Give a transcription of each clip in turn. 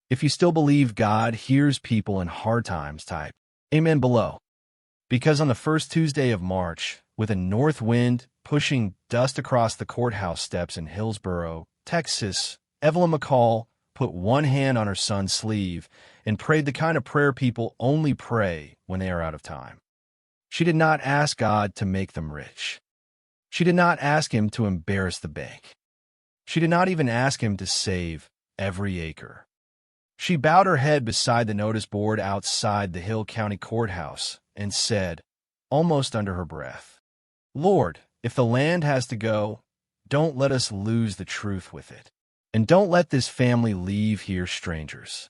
If you still believe God hears people in hard times, type Amen below. Because on the first Tuesday of March, with a north wind pushing dust across the courthouse steps in Hillsboro, Texas, Evelyn McCall put one hand on her son's sleeve and prayed the kind of prayer people only pray when they are out of time. She did not ask God to make them rich. She did not ask him to embarrass the bank. She did not even ask him to save every acre. She bowed her head beside the notice board outside the Hill County Courthouse and said, almost under her breath, Lord, if the land has to go, don't let us lose the truth with it. And don't let this family leave here strangers.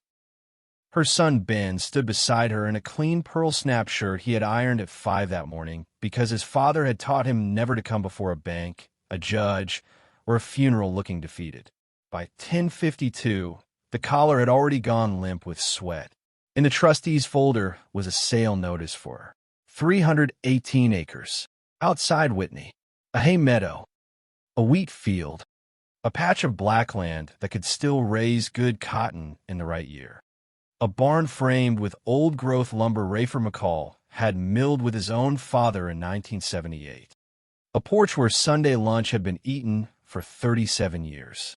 Her son Ben stood beside her in a clean pearl snap shirt he had ironed at 5 that morning because his father had taught him never to come before a bank, a judge, or a funeral looking defeated. By 10:52, the collar had already gone limp with sweat. In the trustee's folder was a sale notice for 318 acres outside Whitney, a hay meadow, a wheat field, a patch of black land that could still raise good cotton in the right year. A barn framed with old-growth lumber Rayford McCall had milled with his own father in 1978. A porch where Sunday lunch had been eaten for 37 years.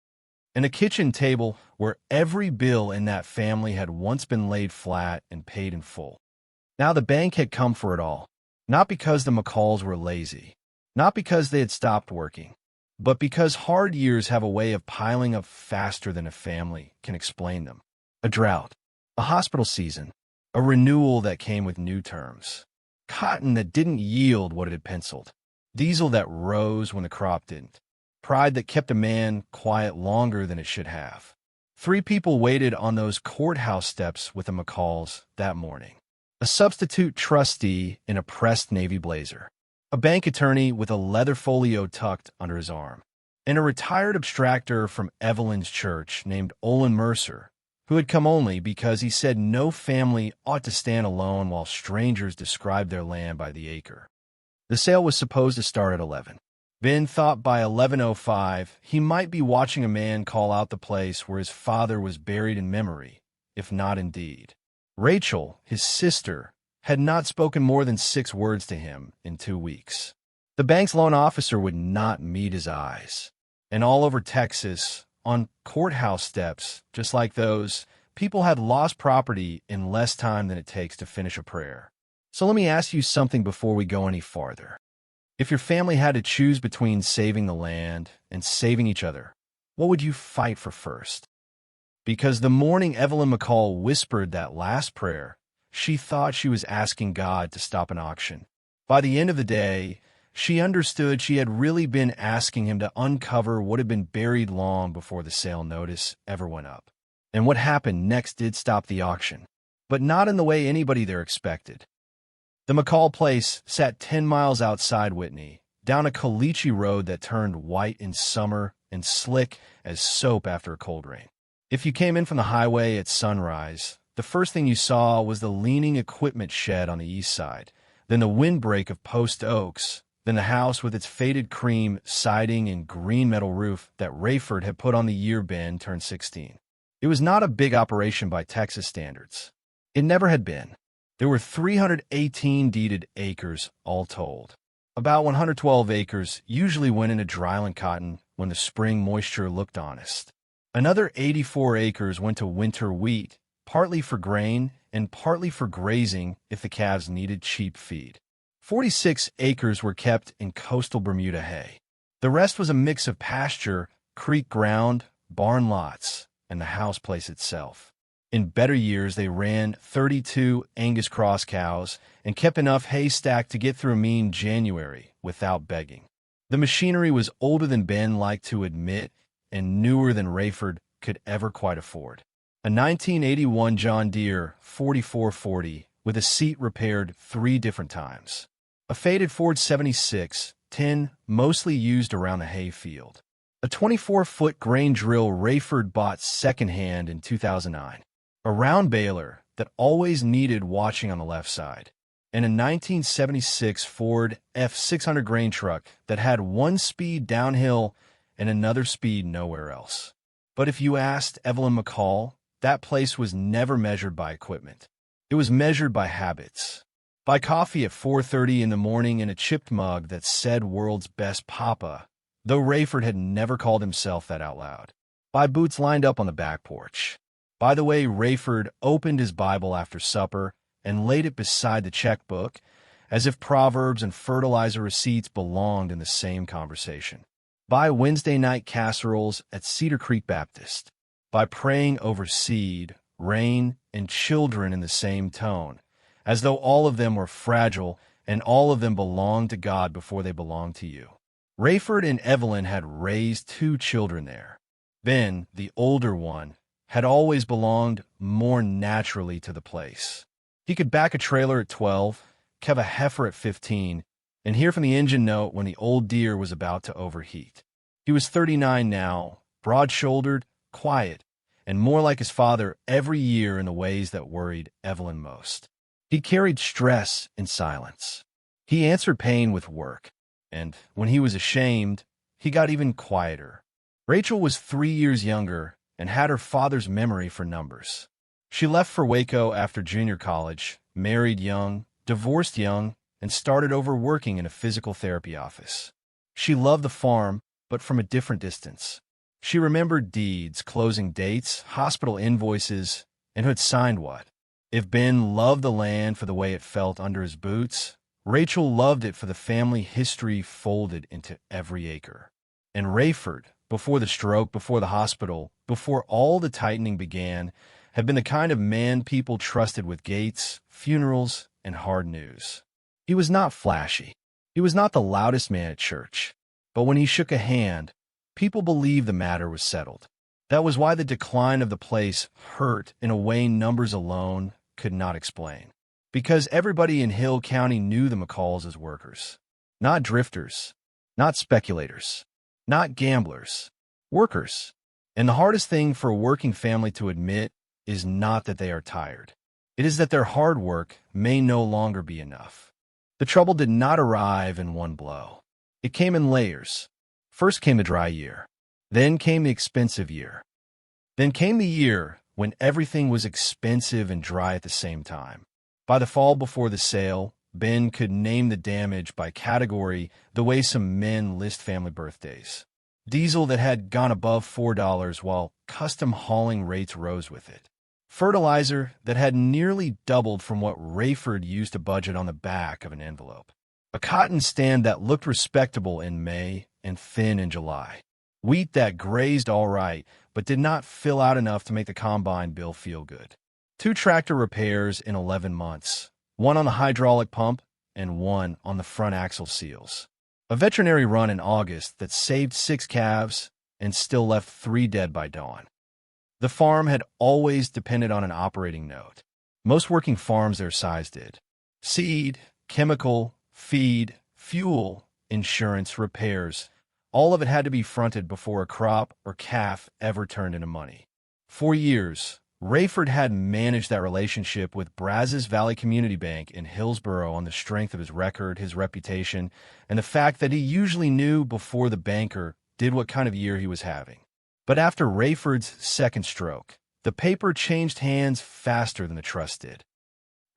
And a kitchen table where every bill in that family had once been laid flat and paid in full. Now the bank had come for it all, not because the McCalls were lazy, not because they had stopped working, but because hard years have a way of piling up faster than a family can explain them. A drought, a hospital season, a renewal that came with new terms, cotton that didn't yield what it had penciled, diesel that rose when the crop didn't, pride that kept a man quiet longer than it should have. 3 people waited on those courthouse steps with the McCalls that morning. A substitute trustee in a pressed navy blazer, a bank attorney with a leather folio tucked under his arm, and a retired abstractor from Evelyn's church named Olin Mercer, who had come only because he said no family ought to stand alone while strangers described their land by the acre. The sale was supposed to start at 11. Ben thought by 11:05 he might be watching a man call out the place where his father was buried in memory, if not in deed. Rachel, his sister, had not spoken more than 6 words to him in 2 weeks. The bank's loan officer would not meet his eyes. And all over Texas, on courthouse steps, just like those, people had lost property in less time than it takes to finish a prayer. So let me ask you something before we go any farther. If your family had to choose between saving the land and saving each other, what would you fight for first? Because the morning Evelyn McCall whispered that last prayer, she thought she was asking God to stop an auction. By the end of the day, she understood she had really been asking him to uncover what had been buried long before the sale notice ever went up. And what happened next did stop the auction, but not in the way anybody there expected. The McCall place sat 10 miles outside Whitney, down a caliche road that turned white in summer and slick as soap after a cold rain. If you came in from the highway at sunrise, the first thing you saw was the leaning equipment shed on the east side, then the windbreak of post oaks, then the house with its faded cream siding and green metal roof that Rayford had put on the year Ben turned 16. It was not a big operation by Texas standards. It never had been. There were 318 deeded acres all told. About 112 acres usually went into dryland cotton when the spring moisture looked honest. Another 84 acres went to winter wheat, partly for grain and partly for grazing if the calves needed cheap feed. 46 acres were kept in coastal Bermuda hay. The rest was a mix of pasture, creek ground, barn lots, and the house place itself. In better years, they ran 32 Angus cross cows and kept enough hay stacked to get through a mean January without begging. The machinery was older than Ben liked to admit and newer than Rayford could ever quite afford. A 1981 John Deere 4440 with a seat repaired 3 different times. A faded Ford 7610 mostly used around the hay field. A 24-foot grain drill Rayford bought secondhand in 2009. A round baler that always needed watching on the left side, and a 1976 Ford F600 grain truck that had 1 speed downhill and another speed nowhere else. But if you asked Evelyn McCall, that place was never measured by equipment. It was measured by habits. By coffee at 4:30 in the morning in a chipped mug that said "World's Best Papa," though Rayford had never called himself that out loud. By boots lined up on the back porch. By the way Rayford opened his Bible after supper and laid it beside the checkbook, as if Proverbs and fertilizer receipts belonged in the same conversation. By Wednesday night casseroles at Cedar Creek Baptist. By praying over seed, rain, and children in the same tone, as though all of them were fragile and all of them belonged to God before they belonged to you. Rayford and Evelyn had raised 2 children there. Ben, the older one, had always belonged more naturally to the place. He could back a trailer at 12, kev a heifer at 15, and hear from the engine note when the old deer was about to overheat. He was 39 now, broad-shouldered, quiet, and more like his father every year in the ways that worried Evelyn most. He carried stress in silence. He answered pain with work, and when he was ashamed, he got even quieter. Rachel was 3 years younger and had her father's memory for numbers. She left for Waco after junior college, married young, divorced young, and started over working in a physical therapy office. She loved the farm, but from a different distance. She remembered deeds, closing dates, hospital invoices, and who had signed what. If Ben loved the land for the way it felt under his boots, Rachel loved it for the family history folded into every acre. And Rayford, before the stroke, before the hospital, before all the tightening began, had been the kind of man people trusted with gates, funerals, and hard news. He was not flashy. He was not the loudest man at church. But when he shook a hand, people believed the matter was settled. That was why the decline of the place hurt in a way numbers alone could not explain. Because everybody in Hill County knew the McCalls as workers. Not drifters, not speculators, not gamblers, workers. And the hardest thing for a working family to admit is not that they are tired. It is that their hard work may no longer be enough. The trouble did not arrive in one blow. It came in layers. First came the dry year. Then came the expensive year. Then came the year when everything was expensive and dry at the same time. By the fall before the sale, Ben could name the damage by category the way some men list family birthdays. Diesel that had gone above $4 while custom hauling rates rose with it. Fertilizer that had nearly doubled from what Rayford used to budget on the back of an envelope. A cotton stand that looked respectable in May and thin in July. Wheat that grazed all right, but did not fill out enough to make the combine bill feel good. 2 tractor repairs in 11 months, 1 on the hydraulic pump and 1 on the front axle seals. A veterinary run in August that saved 6 calves and still left 3 dead by dawn. The farm had always depended on an operating note. Most working farms their size did. Seed, chemical, feed, fuel, insurance, repairs, all of it had to be fronted before a crop or calf ever turned into money. For years, Rayford had managed that relationship with Brazos Valley Community Bank in Hillsboro on the strength of his record, his reputation, and the fact that he usually knew before the banker did what kind of year he was having. But after Rayford's second stroke, the paper changed hands faster than the trust did.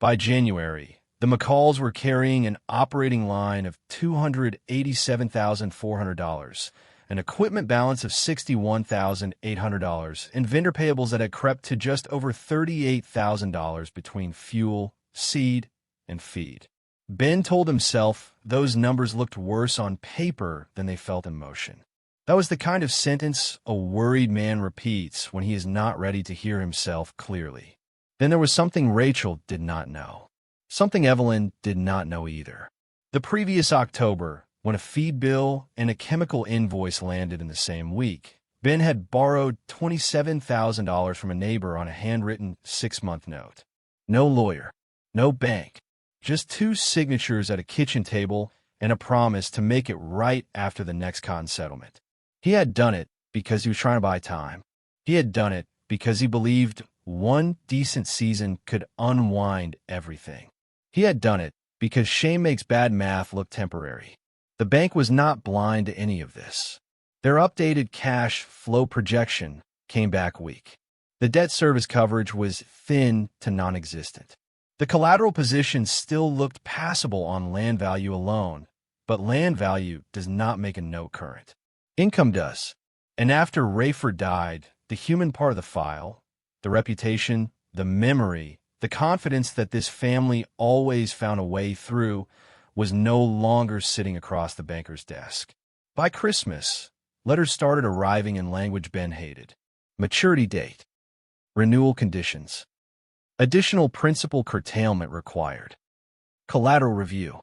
By January, the McCalls were carrying an operating line of $287,400, an equipment balance of $61,800, and vendor payables that had crept to just over $38,000 between fuel, seed, and feed. Ben told himself those numbers looked worse on paper than they felt in motion. That was the kind of sentence a worried man repeats when he is not ready to hear himself clearly. Then there was something Rachel did not know. Something Evelyn did not know either. The previous October, when a feed bill and a chemical invoice landed in the same week, Ben had borrowed $27,000 from a neighbor on a handwritten 6-month note. No lawyer, no bank, just 2 signatures at a kitchen table and a promise to make it right after the next cotton settlement. He had done it because he was trying to buy time. He had done it because he believed one decent season could unwind everything. He had done it because shame makes bad math look temporary. The bank was not blind to any of this. Their updated cash flow projection came back weak. The debt service coverage was thin to non-existent. The collateral position still looked passable on land value alone, but land value does not make a note current. Income does. And after Rayford died, the human part of the file, the reputation, the memory, the confidence that this family always found a way through, was no longer sitting across the banker's desk. By Christmas, letters started arriving in language Ben hated. Maturity date. Renewal conditions. Additional principal curtailment required. Collateral review.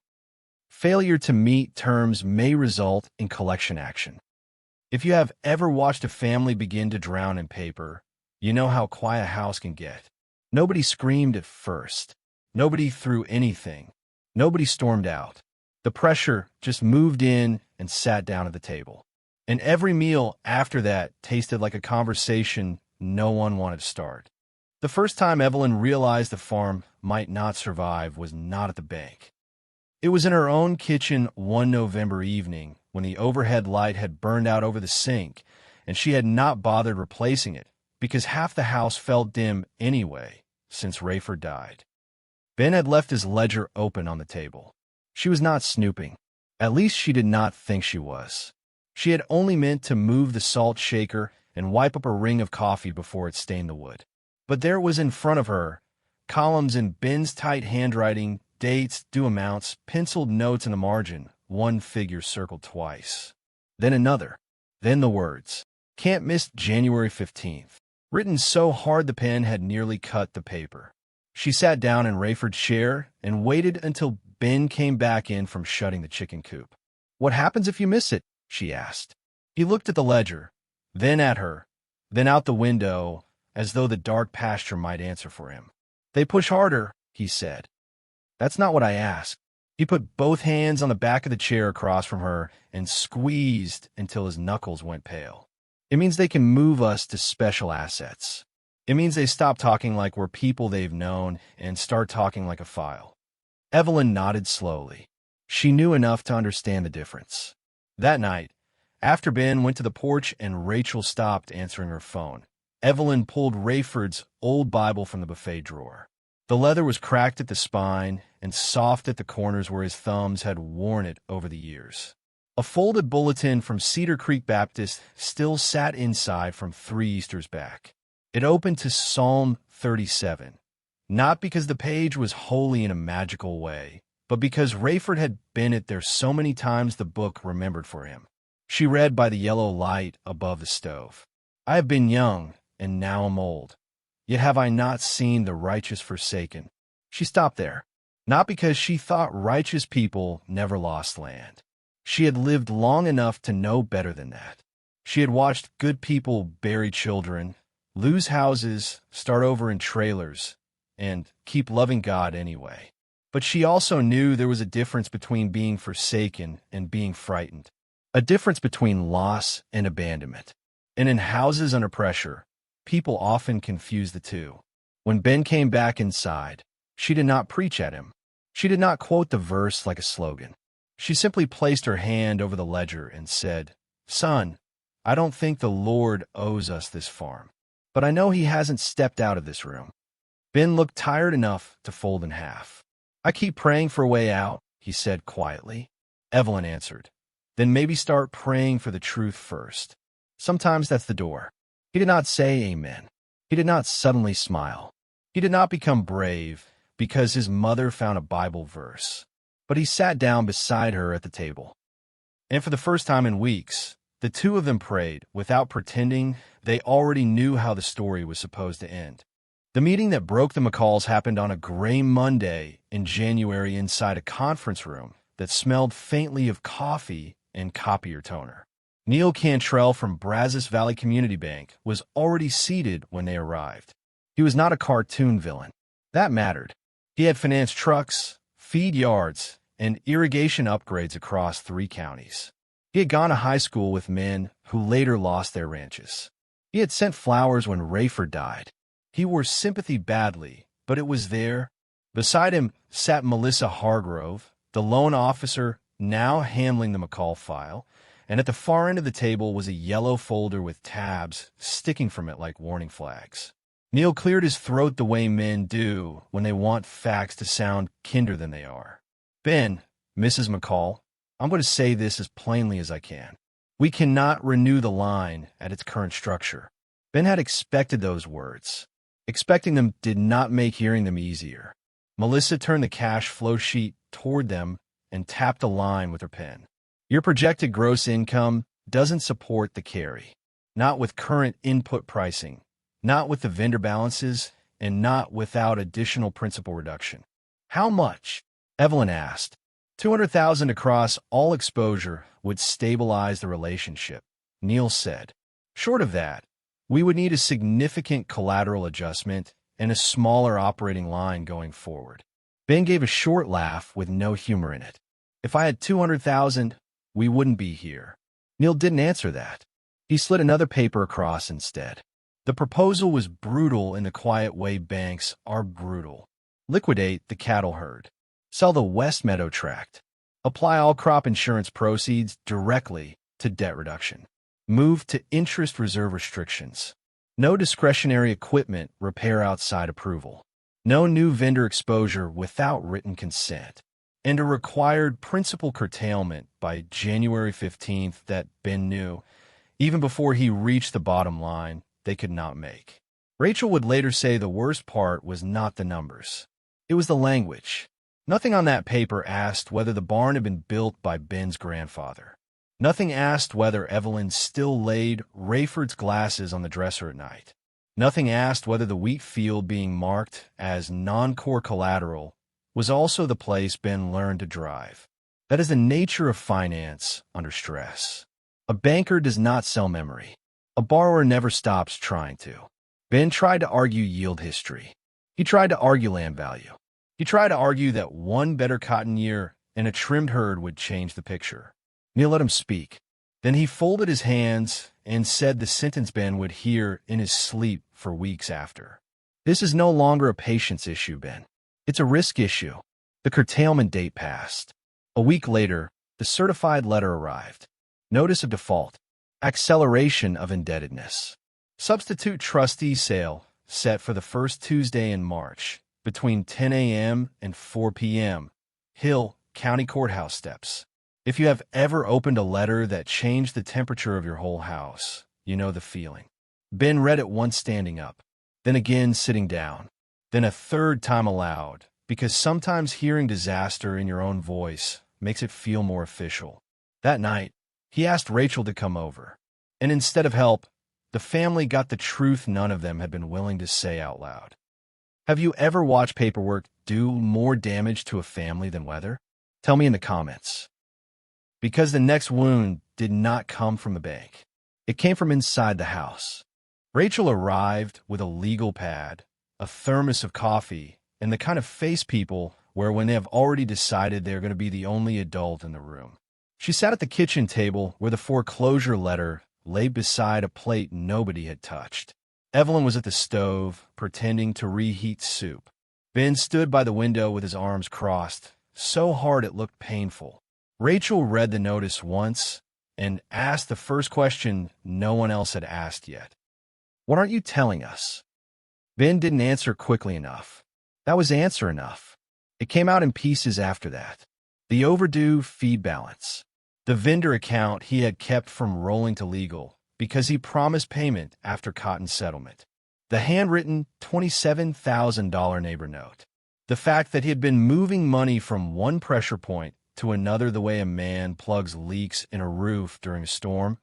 Failure to meet terms may result in collection action. If you have ever watched a family begin to drown in paper, you know how quiet a house can get. Nobody screamed at first. Nobody threw anything. Nobody stormed out. The pressure just moved in and sat down at the table. And every meal after that tasted like a conversation no one wanted to start. The first time Evelyn realized the farm might not survive was not at the bank. It was in her own kitchen one November evening when the overhead light had burned out over the sink, and she had not bothered replacing it because half the house felt dim anyway since Rayford died. Ben had left his ledger open on the table. She was not snooping. At least she did not think she was. She had only meant to move the salt shaker and wipe up a ring of coffee before it stained the wood. But there was in front of her, columns in Ben's tight handwriting, dates, due amounts, penciled notes in the margin, one figure circled twice. Then another. Then the words, "Can't miss January 15th," written so hard the pen had nearly cut the paper. She sat down in Rayford's chair and waited until Ben came back in from shutting the chicken coop. "What happens if you miss it?" she asked. He looked at the ledger, then at her, then out the window, as though the dark pasture might answer for him. "They push harder," he said. "That's not what I asked." He put both hands on the back of the chair across from her and squeezed until his knuckles went pale. "It means they can move us to special assets. It means they stop talking like we're people they've known and start talking like a file." Evelyn nodded slowly. She knew enough to understand the difference. That night, after Ben went to the porch and Rachel stopped answering her phone, Evelyn pulled Rayford's old Bible from the buffet drawer. The leather was cracked at the spine and soft at the corners where his thumbs had worn it over the years. A folded bulletin from Cedar Creek Baptist still sat inside from 3 Easters back. It opened to Psalm 37, not because the page was holy in a magical way, but because Rayford had been it there so many times the book remembered for him. She read by the yellow light above the stove. "I have been young, and now am old. Yet have I not seen the righteous forsaken." She stopped there, not because she thought righteous people never lost land. She had lived long enough to know better than that. She had watched good people bury children, lose houses, start over in trailers, and keep loving God anyway. But she also knew there was a difference between being forsaken and being frightened, a difference between loss and abandonment. And in houses under pressure, people often confuse the two. When Ben came back inside, she did not preach at him. She did not quote the verse like a slogan. She simply placed her hand over the ledger and said, "Son, I don't think the Lord owes us this farm, but I know he hasn't stepped out of this room." Ben looked tired enough to fold in half. "I keep praying for a way out," he said quietly. Evelyn answered, "Then maybe start praying for the truth first. Sometimes that's the door." He did not say amen. He did not suddenly smile. He did not become brave because his mother found a Bible verse. But he sat down beside her at the table. And for the first time in weeks, the two of them prayed without pretending they already knew how the story was supposed to end. The meeting that broke the McCalls happened on a gray Monday in January inside a conference room that smelled faintly of coffee and copier toner. Neil Cantrell from Brazos Valley Community Bank was already seated when they arrived. He was not a cartoon villain. That mattered. He had financed trucks, feed yards, and irrigation upgrades across 3 counties. He had gone to high school with men who later lost their ranches. He had sent flowers when Rayford died. He wore sympathy badly, but it was there. Beside him sat Melissa Hargrove, the loan officer now handling the McCall file, and at the far end of the table was a yellow folder with tabs sticking from it like warning flags. Neil cleared his throat the way men do when they want facts to sound kinder than they are. Ben, Mrs. McCall, I'm going to say this as plainly as I can. We cannot renew the line at its current structure. Ben had expected those words. Expecting them did not make hearing them easier. Melissa turned the cash flow sheet toward them and tapped a line with her pen. Your projected gross income doesn't support the carry. Not with current input pricing, not with the vendor balances, and not without additional principal reduction. How much? Evelyn asked. $200,000 across all exposure would stabilize the relationship, Neil said. Short of that, we would need a significant collateral adjustment and a smaller operating line going forward. Ben gave a short laugh with no humor in it. If I had $200,000, we wouldn't be here. Neil didn't answer that. He slid another paper across instead. The proposal was brutal in the quiet way banks are brutal. Liquidate the cattle herd. Sell the West Meadow tract. Apply all crop insurance proceeds directly to debt reduction. Move to interest reserve restrictions. No discretionary equipment repair outside approval. No new vendor exposure without written consent. And a required principal curtailment by January 15th that Ben knew, even before he reached the bottom line, they could not make. Rachel would later say the worst part was not the numbers. It was the language. Nothing on that paper asked whether the barn had been built by Ben's grandfather. Nothing asked whether Evelyn still laid Rayford's glasses on the dresser at night. Nothing asked whether the wheat field being marked as non-core collateral was also the place Ben learned to drive. That is the nature of finance under stress. A banker does not sell memory. A borrower never stops trying to. Ben tried to argue yield history. He tried to argue land value. He tried to argue that one better cotton year and a trimmed herd would change the picture. Neil let him speak. Then he folded his hands and said the sentence Ben would hear in his sleep for weeks after. This is no longer a patience issue, Ben. It's a risk issue. The curtailment date passed. A week later, the certified letter arrived. Notice of default. Acceleration of indebtedness. Substitute trustee sale set for the first Tuesday in March between 10 a.m. and 4 p.m. Hill, County Courthouse steps. If you have ever opened a letter that changed the temperature of your whole house, you know the feeling. Ben read it once standing up, then again sitting down, then a third time aloud, because sometimes hearing disaster in your own voice makes it feel more official. That night, he asked Rachel to come over, and instead of help, the family got the truth none of them had been willing to say out loud. Have you ever watched paperwork do more damage to a family than weather? Tell me in the comments. Because the next wound did not come from the bank. It came from inside the house. Rachel arrived with a legal pad, a thermos of coffee, and the kind of face people where when they have already decided they're going to be the only adult in the room. She sat at the kitchen table where the foreclosure letter lay beside a plate nobody had touched. Evelyn was at the stove, pretending to reheat soup. Ben stood by the window with his arms crossed, so hard it looked painful. Rachel read the notice once and asked the first question no one else had asked yet. What aren't you telling us? Ben didn't answer quickly enough. That was answer enough. It came out in pieces after that. The overdue fee balance. The vendor account he had kept from rolling to legal because he promised payment after cotton settlement. The handwritten $27,000 neighbor note. The fact that he had been moving money from one pressure point to another the way a man plugs leaks in a roof during a storm,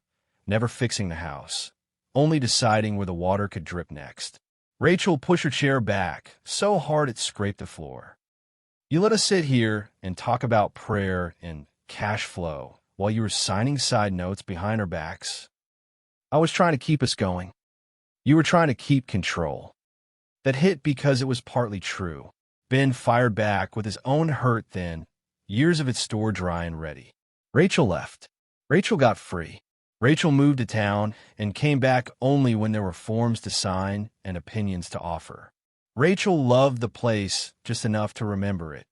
never fixing the house, only deciding where the water could drip next. Rachel pushed her chair back so hard it scraped the floor. You let us sit here and talk about prayer and cash flow while you were signing side notes behind our backs. I was trying to keep us going. You were trying to keep control. That hit because it was partly true. Ben fired back with his own hurt then, years of it stored dry and ready. Rachel left. Rachel got free. Rachel moved to town and came back only when there were forms to sign and opinions to offer. Rachel loved the place just enough to remember it,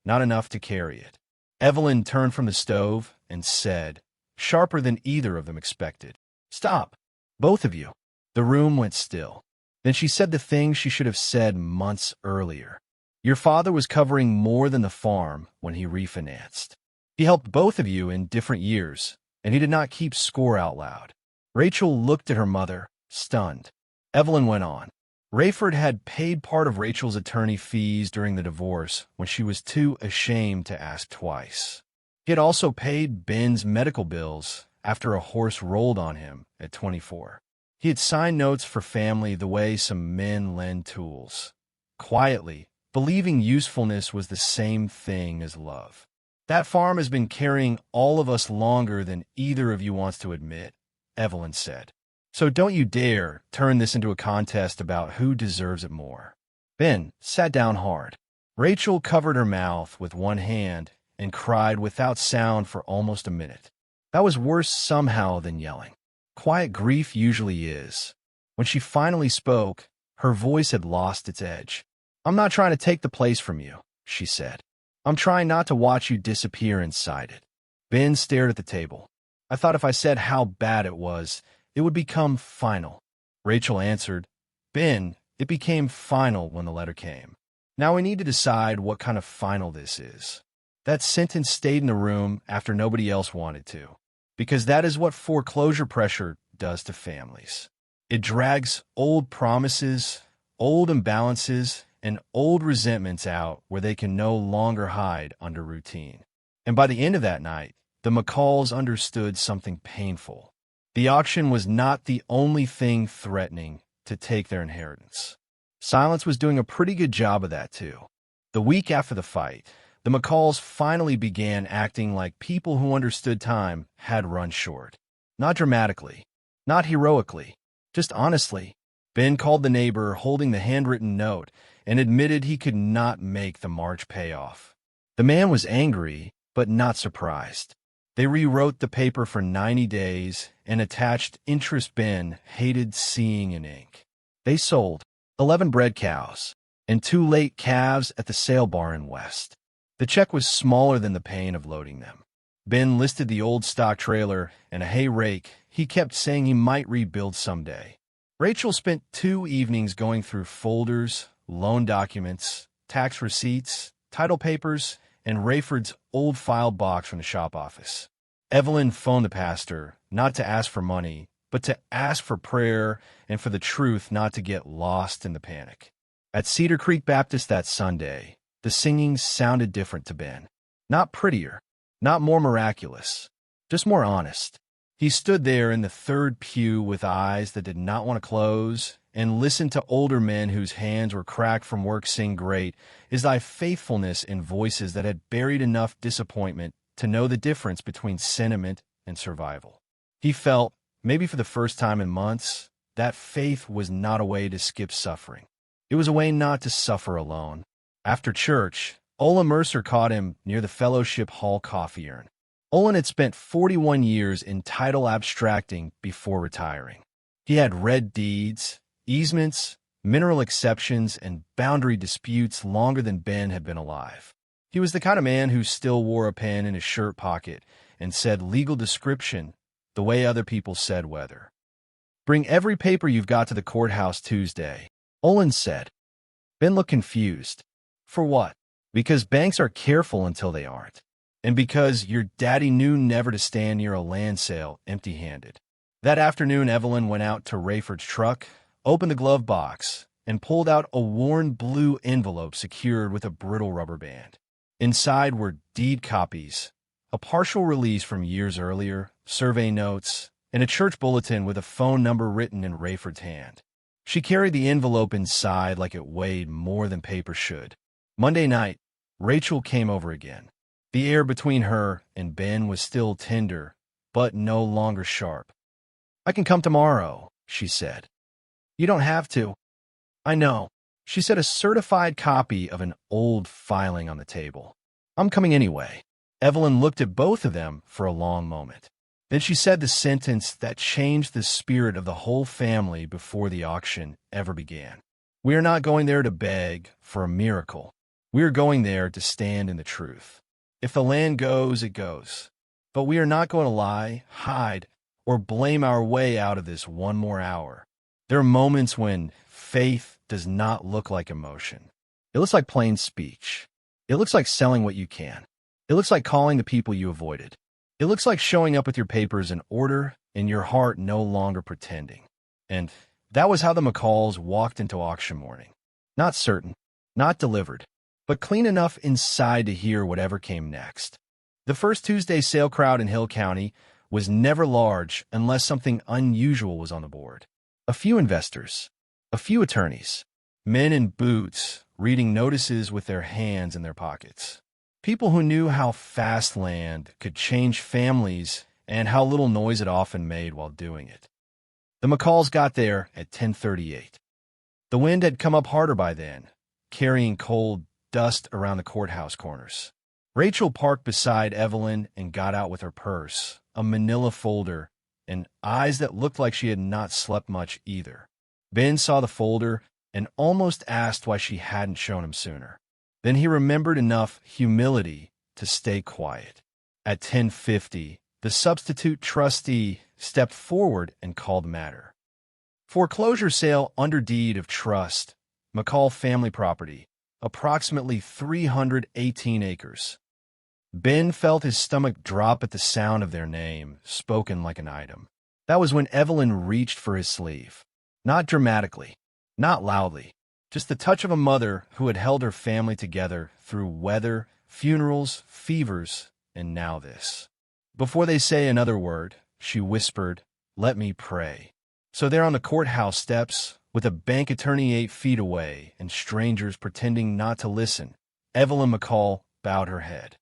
not enough to carry it. Evelyn turned from the stove and said, sharper than either of them expected, "Stop, both of you." The room went still. Then she said the thing she should have said months earlier. Your father was covering more than the farm when he refinanced. He helped both of you in different years, and he did not keep score out loud. Rachel looked at her mother, stunned. Evelyn went on. Rayford had paid part of Rachel's attorney fees during the divorce when she was too ashamed to ask twice. He had also paid Ben's medical bills after a horse rolled on him at 24. He had signed notes for family the way some men lend tools, quietly, believing usefulness was the same thing as love. That farm has been carrying all of us longer than either of you wants to admit, Evelyn said. So don't you dare turn this into a contest about who deserves it more. Ben sat down hard. Rachel covered her mouth with one hand and cried without sound for almost a minute. That was worse somehow than yelling. Quiet grief usually is. When she finally spoke, her voice had lost its edge. I'm not trying to take the place from you, she said. I'm trying not to watch you disappear inside it. Ben stared at the table. I thought if I said how bad it was, it would become final. Rachel answered, Ben, it became final when the letter came. Now we need to decide what kind of final this is. That sentence stayed in the room after nobody else wanted to, because that is what foreclosure pressure does to families. It drags old promises, old imbalances, and old resentments out where they can no longer hide under routine. And by the end of that night, the McCalls understood something painful. The auction was not the only thing threatening to take their inheritance. Silence was doing a pretty good job of that, too. The week after the fight, the McCalls finally began acting like people who understood time had run short. Not dramatically, not heroically, just honestly. Ben called the neighbor holding the handwritten note and admitted he could not make the March payoff. The man was angry, but not surprised. They rewrote the paper for 90 days and attached interest Ben hated seeing in ink. They sold 11 bred cows and 2 late calves at the sale barn in West. The check was smaller than the pain of loading them. Ben listed the old stock trailer and a hay rake he kept saying he might rebuild someday. Rachel spent 2 evenings going through folders, loan documents, tax receipts, title papers, and Rayford's old file box from the shop office. Evelyn phoned the pastor, not to ask for money, but to ask for prayer and for the truth not to get lost in the panic. At Cedar Creek Baptist that Sunday, the singing sounded different to Ben. Not prettier, not more miraculous, just more honest. He stood there in the third pew with eyes that did not want to close and listened to older men whose hands were cracked from work sing great is thy faithfulness in voices that had buried enough disappointment to know the difference between sentiment and survival. He felt, maybe for the first time in months, that faith was not a way to skip suffering. It was a way not to suffer alone. After church, Ola Mercer caught him near the Fellowship Hall coffee urn. Olin had spent 41 years in title abstracting before retiring. He had read deeds, easements, mineral exceptions, and boundary disputes longer than Ben had been alive. He was the kind of man who still wore a pen in his shirt pocket and said legal description the way other people said weather. Bring every paper you've got to the courthouse Tuesday, Olin said. Ben looked confused. For what? Because banks are careful until they aren't. And because your daddy knew never to stand near a land sale empty-handed. That afternoon, Evelyn went out to Rayford's truck, opened the glove box, and pulled out a worn blue envelope secured with a brittle rubber band. Inside were deed copies, a partial release from years earlier, survey notes, and a church bulletin with a phone number written in Rayford's hand. She carried the envelope inside like it weighed more than paper should. Monday night, Rachel came over again. The air between her and Ben was still tender, but no longer sharp. I can come tomorrow, she said. You don't have to. I know. She set a certified copy of an old filing on the table. I'm coming anyway. Evelyn looked at both of them for a long moment. Then she said the sentence that changed the spirit of the whole family before the auction ever began. We are not going there to beg for a miracle. We are going there to stand in the truth. If the land goes, it goes. But we are not going to lie, hide, or blame our way out of this one more hour. There are moments when faith does not look like emotion. It looks like plain speech. It looks like selling what you can. It looks like calling the people you avoided. It looks like showing up with your papers in order and your heart no longer pretending. And that was how the McCalls walked into auction morning. Not certain, not delivered, but clean enough inside to hear whatever came next. The first Tuesday sale crowd in Hill County was never large unless something unusual was on the board. A few investors, a few attorneys, men in boots reading notices with their hands in their pockets. People who knew how fast land could change families and how little noise it often made while doing it. The McCalls got there at 10:38. The wind had come up harder by then, carrying cold dust around the courthouse corners. Rachel parked beside Evelyn and got out with her purse, a manila folder, and eyes that looked like she had not slept much either. Ben saw the folder and almost asked why she hadn't shown him sooner. Then he remembered enough humility to stay quiet. At 10:50, the substitute trustee stepped forward and called the matter. Foreclosure sale under deed of trust, McCall family property, approximately 318 acres. Ben felt his stomach drop at the sound of their name, spoken like an item. That was when Evelyn reached for his sleeve. Not dramatically, not loudly, just the touch of a mother who had held her family together through weather, funerals, fevers, and now this. Before they say another word, she whispered, "Let me pray." So there on the courthouse steps, with a bank attorney 8 feet away and strangers pretending not to listen, Evelyn McCall bowed her head.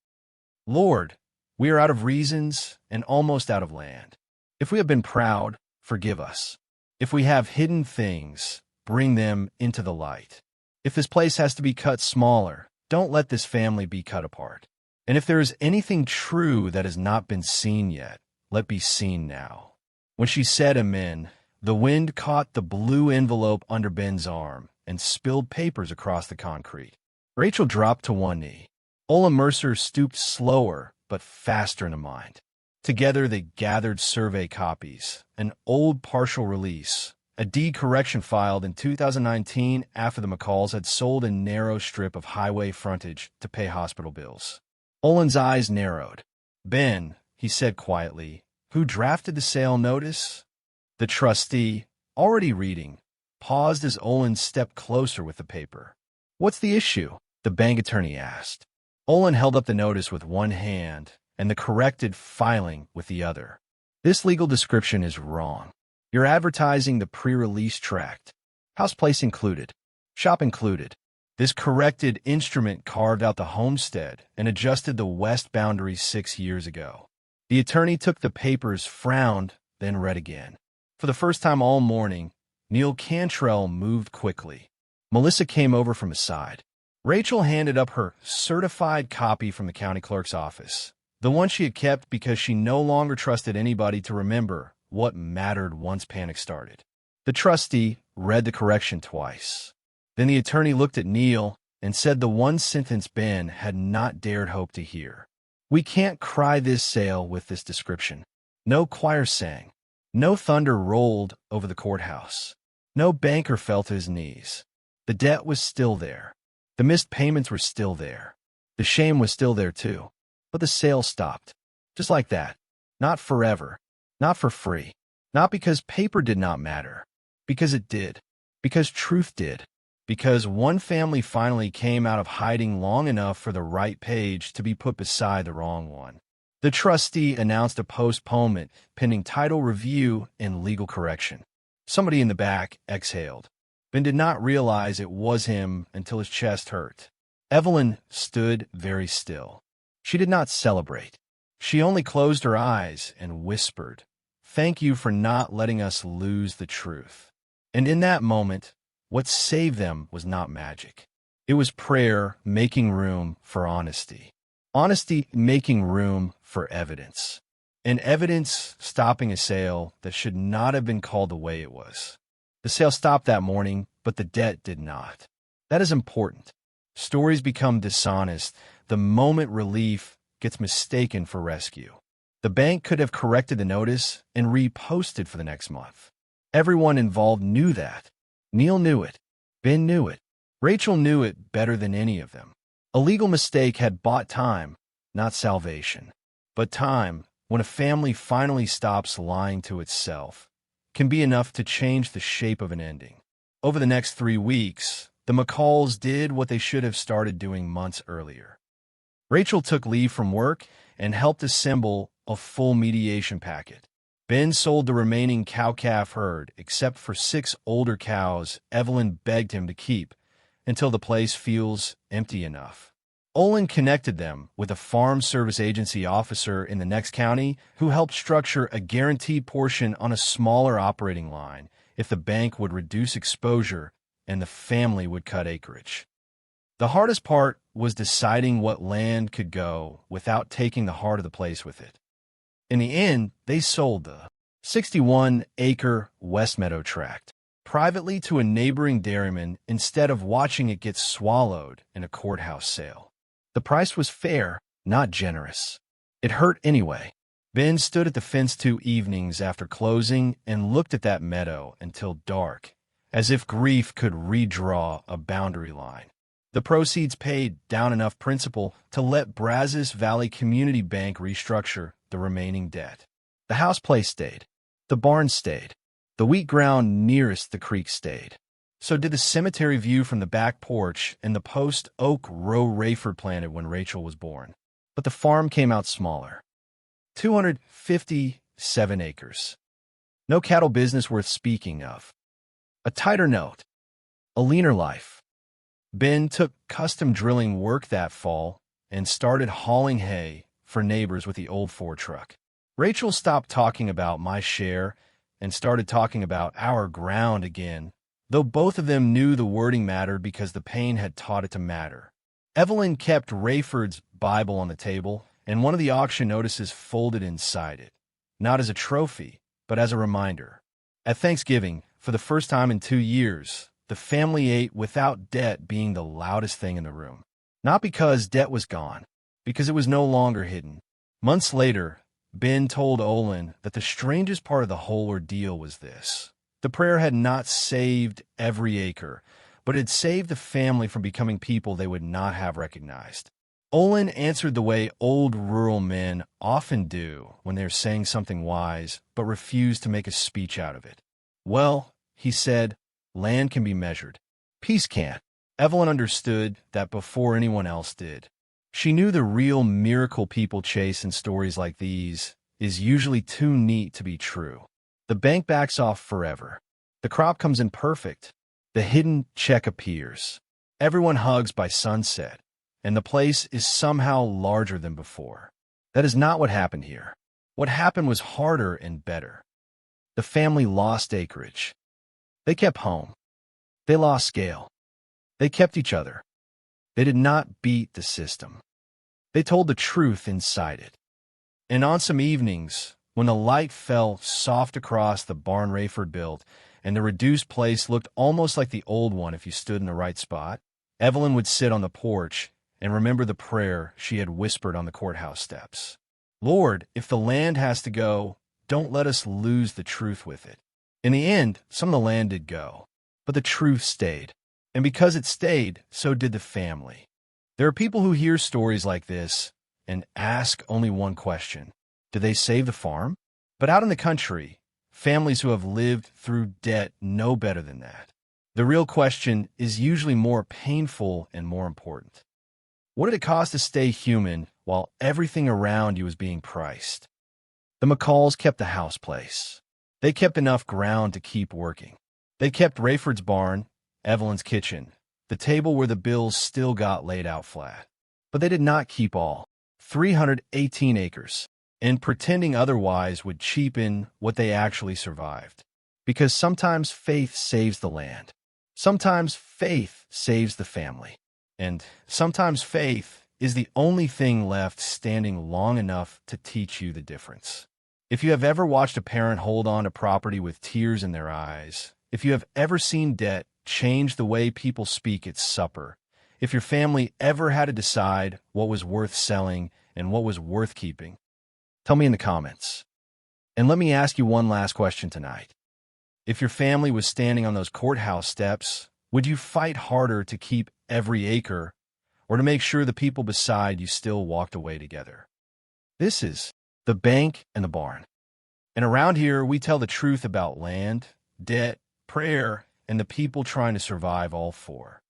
"Lord, we are out of reasons and almost out of land. If we have been proud, forgive us. If we have hidden things, bring them into the light. If this place has to be cut smaller, don't let this family be cut apart. And if there is anything true that has not been seen yet, let be seen now." When she said amen, the wind caught the blue envelope under Ben's arm and spilled papers across the concrete. Rachel dropped to one knee. Ola Mercer stooped slower but faster in the mind. Together they gathered survey copies, an old partial release, a deed correction filed in 2019 after the McCalls had sold a narrow strip of highway frontage to pay hospital bills. Olin's eyes narrowed. "Ben," he said quietly, "who drafted the sale notice?" The trustee, already reading, paused as Olin stepped closer with the paper. "What's the issue?" the bank attorney asked. Olin held up the notice with one hand and the corrected filing with the other. "This legal description is wrong. You're advertising the pre-release tract. House place included. Shop included. This corrected instrument carved out the homestead and adjusted the west boundary 6 years ago." The attorney took the papers, frowned, then read again. For the first time all morning, Neil Cantrell moved quickly. Melissa came over from his side. Rachel handed up her certified copy from the county clerk's office, the one she had kept because she no longer trusted anybody to remember what mattered once panic started. The trustee read the correction twice. Then the attorney looked at Neil and said the one sentence Ben had not dared hope to hear. "We can't cry this sale with this description." No choir sang. No thunder rolled over the courthouse. No banker fell to his knees. The debt was still there. The missed payments were still there. The shame was still there too. But the sale stopped. Just like that. Not forever. Not for free. Not because paper did not matter. Because it did. Because truth did. Because one family finally came out of hiding long enough for the right page to be put beside the wrong one. The trustee announced a postponement pending title review and legal correction. Somebody in the back exhaled. Ben did not realize it was him until his chest hurt. Evelyn stood very still. She did not celebrate. She only closed her eyes and whispered, "Thank you for not letting us lose the truth." And in that moment, what saved them was not magic. It was prayer making room for honesty. Honesty making room for evidence. And evidence stopping a sale that should not have been called the way it was. The sale stopped that morning, but the debt did not. That is important. Stories become dishonest the moment relief gets mistaken for rescue. The bank could have corrected the notice and reposted for the next month. Everyone involved knew that. Neil knew it. Ben knew it. Rachel knew it better than any of them. A legal mistake had bought time, not salvation. But time, when a family finally stops lying to itself, can be enough to change the shape of an ending. Over the next 3 weeks, the McCalls did what they should have started doing months earlier. Rachel took leave from work and helped assemble a full mediation packet. Ben sold the remaining cow-calf herd, except for 6 older cows Evelyn begged him to keep, until the place feels empty enough. Olin connected them with a farm service agency officer in the next county who helped structure a guaranteed portion on a smaller operating line if the bank would reduce exposure and the family would cut acreage. The hardest part was deciding what land could go without taking the heart of the place with it. In the end, they sold the 61-acre West Meadow tract privately to a neighboring dairyman instead of watching it get swallowed in a courthouse sale. The price was fair, not generous. It hurt anyway. Ben stood at the fence 2 evenings after closing and looked at that meadow until dark, as if grief could redraw a boundary line. The proceeds paid down enough principal to let Brazos Valley Community Bank restructure the remaining debt. The house place stayed. The barn stayed. The wheat ground nearest the creek stayed. So did the cemetery view from the back porch and the post oak row Rayford planted when Rachel was born. But the farm came out smaller. 257 acres. No cattle business worth speaking of. A tighter note. A leaner life. Ben took custom drilling work that fall and started hauling hay for neighbors with the old Ford truck. Rachel stopped talking about my share and started talking about our ground again, though both of them knew the wording mattered because the pain had taught it to matter. Evelyn kept Rayford's Bible on the table and one of the auction notices folded inside it, not as a trophy, but as a reminder. At Thanksgiving, for the first time in 2 years, the family ate without debt being the loudest thing in the room. Not because debt was gone, because it was no longer hidden. Months later, Ben told Olin that the strangest part of the whole ordeal was this. The prayer had not saved every acre, but it saved the family from becoming people they would not have recognized. Olin answered the way old rural men often do when they're saying something wise, but refuse to make a speech out of it. Well, he said, land can be measured. Peace can't. Evelyn understood that before anyone else did. She knew the real miracle people chase in stories like these is usually too neat to be true. The bank backs off forever. The crop comes in perfect. The hidden check appears. Everyone hugs by sunset, and the place is somehow larger than before. That is not what happened here. What happened was harder and better. The family lost acreage. They kept home. They lost scale. They kept each other. They did not beat the system. They told the truth inside it. And on some evenings, when the light fell soft across the barn Rayford built, and the reduced place looked almost like the old one if you stood in the right spot, Evelyn would sit on the porch and remember the prayer she had whispered on the courthouse steps. Lord, if the land has to go, don't let us lose the truth with it. In the end, some of the land did go, but the truth stayed. And because it stayed, so did the family. There are people who hear stories like this and ask only one question. Did they save the farm? But out in the country, families who have lived through debt know better than that. The real question is usually more painful and more important. What did it cost to stay human while everything around you was being priced? The McCalls kept the house place. They kept enough ground to keep working. They kept Rayford's barn, Evelyn's kitchen, the table where the bills still got laid out flat. But they did not keep all 318 acres, and pretending otherwise would cheapen what they actually survived. Because sometimes faith saves the land. Sometimes faith saves the family. And sometimes faith is the only thing left standing long enough to teach you the difference. If you have ever watched a parent hold on to property with tears in their eyes, if you have ever seen debt change the way people speak at supper, if your family ever had to decide what was worth selling and what was worth keeping, tell me in the comments. And let me ask you one last question tonight. If your family was standing on those courthouse steps, would you fight harder to keep every acre or to make sure the people beside you still walked away together? This is The Bank and the Barn. And around here, we tell the truth about land, debt, prayer, and the people trying to survive all four.